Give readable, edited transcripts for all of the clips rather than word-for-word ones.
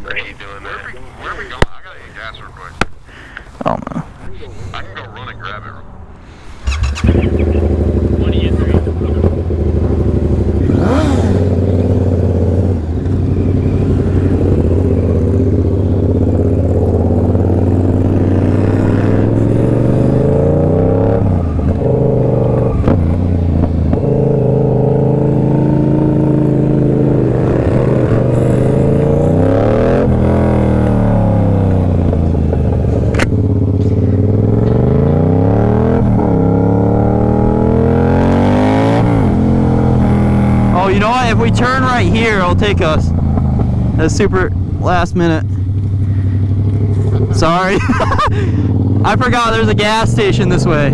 What are you doing there? Where are we going? I gotta get gas real quick. Oh no. I can go run and grab it. What are you doing? You know what? If we turn right here, it'll take us. That's super last minute. Sorry. I forgot there's a gas station this way.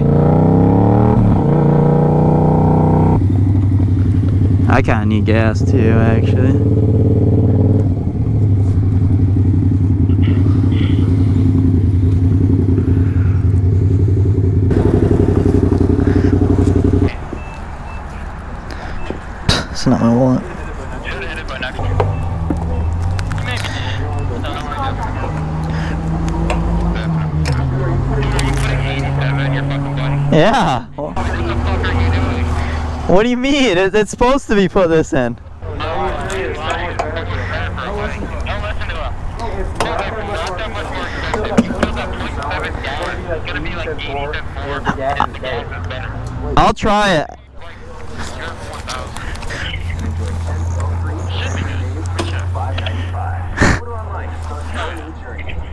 I kind of need gas too, actually. It's not my wallet. Yeah. What do you mean? It's supposed to be put this in. I'll try it.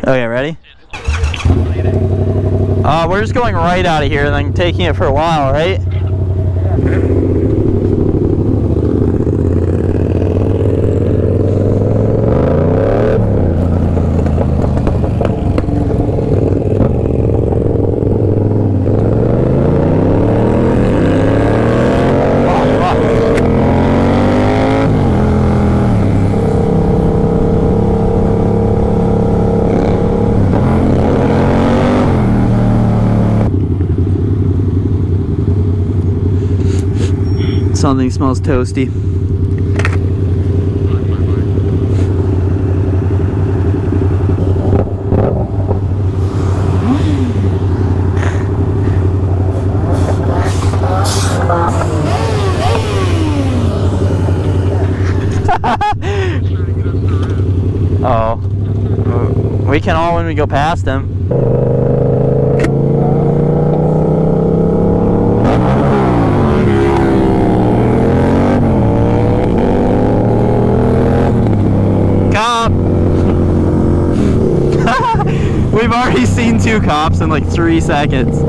Okay, ready? We're just going right out of here and then taking it for a while, right? Something smells toasty. Oh, we can all when we go past them. We've already seen 2 cops in like 3 seconds.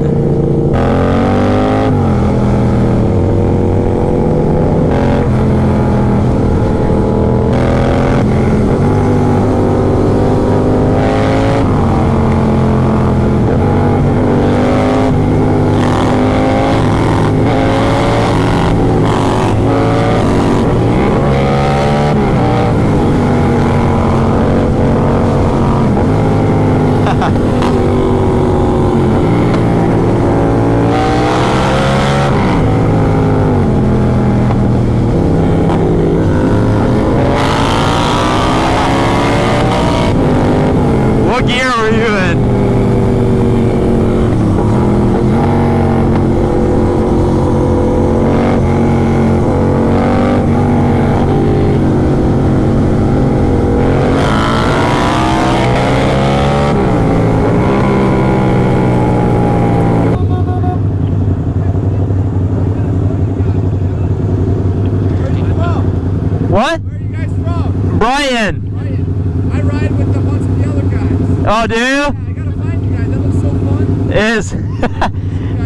What gear were you in? What? Where are you guys from? Brian. Brian. I ride with a bunch of the other guys. Oh, do you? Yeah, I gotta find you guys. That looks so fun. It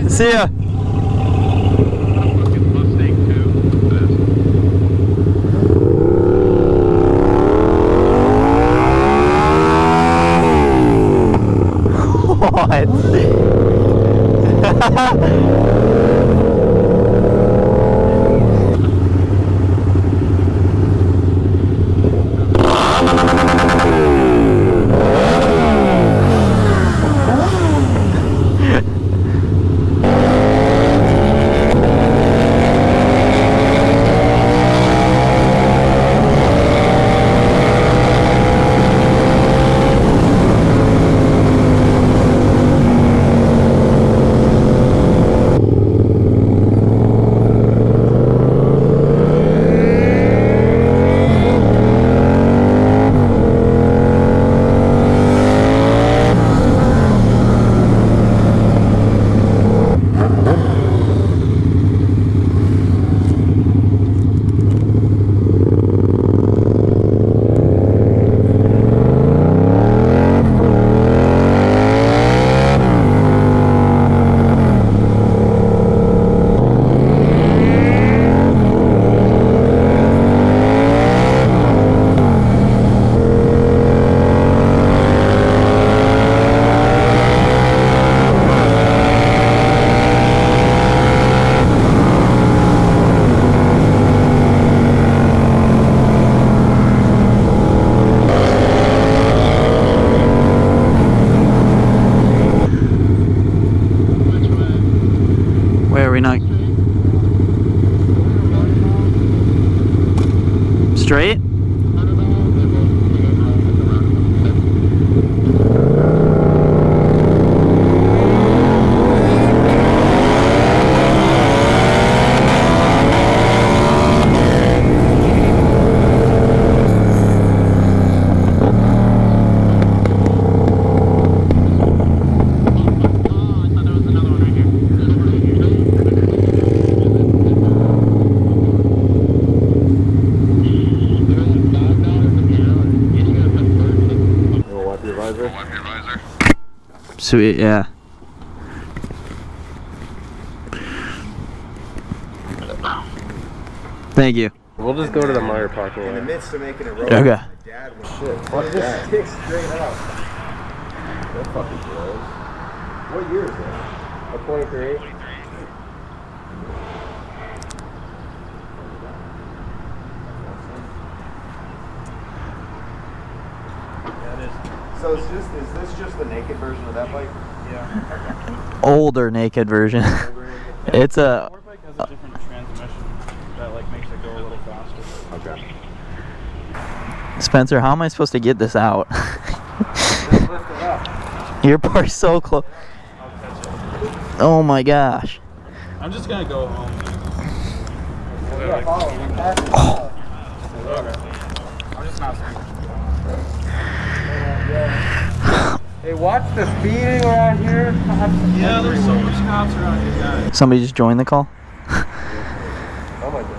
is. See ya. over. Wipe your visor. Sweet, yeah. Thank you. We'll just go to the Meyer parking In the lot. midst of making it roll, Okay. my dad was shit. Watch this stick straight up. That fucking blows. What year is that? A 23. So is this just the naked version of that bike? Older naked version. It's a. Sport bike has a different transmission that like makes it go a little faster. Okay. Spencer, how am I supposed to get this out? Just lift it up. Your part's so close. I'll catch it. Oh my gosh. I'm just gonna go home. Yeah, follow. We passed it. Okay. I'm just not saying. Hey, watch the speeding around here. Yeah, there's so much cops around here, guys. Somebody just joined the call. Oh my god.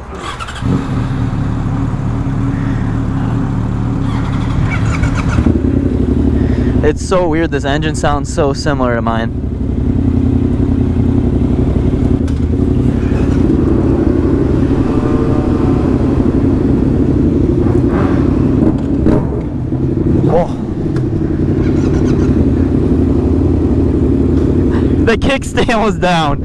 It's so weird. This engine sounds so similar to mine. Oh. The kickstand was down.